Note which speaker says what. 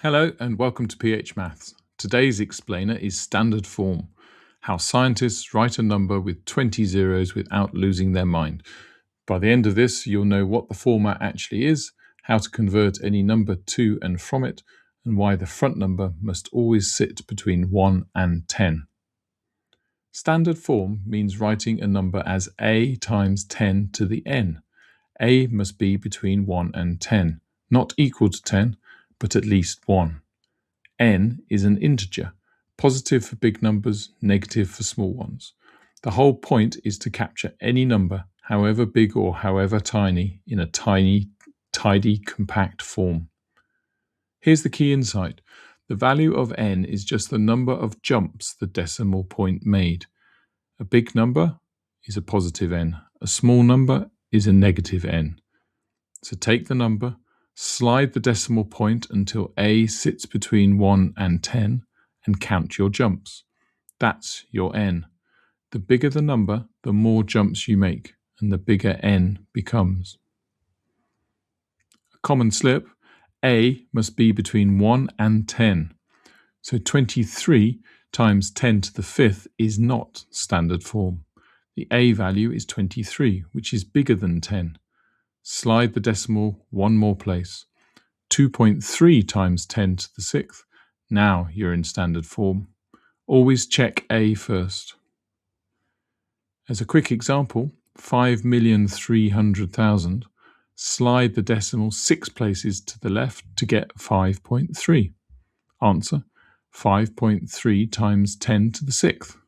Speaker 1: Hello and welcome to PH Maths. Today's explainer is standard form, how scientists write a number with 20 zeros without losing their mind. By the end of this, you'll know what the format actually is, how to convert any number to and from it, and why the front number must always sit between 1 and 10. Standard form means writing a number as a times 10 to the n. A must be between 1 and 10, not equal to 10, but at least 1. N is an integer, positive for big numbers, negative for small ones. The whole point is to capture any number, however big or however tiny, in a tiny, tidy, compact form. Here's the key insight. The value of n is just the number of jumps the decimal point made. A big number is a positive n. A small number is a negative n. So take the number, slide the decimal point until a sits between 1 and 10 and count your jumps. That's your n. The bigger the number, the more jumps you make, and the bigger n becomes. A common slip, a must be between 1 and 10. So 23 times 10 to the fifth is not standard form. The a value is 23, which is bigger than 10. Slide the decimal one more place. 2.3 times 10 to the sixth. Now you're in standard form. Always check a first. As a quick example, 5,300,000. Slide the decimal 6 places to the left to get 5.3. Answer, 5.3 times 10 to the sixth.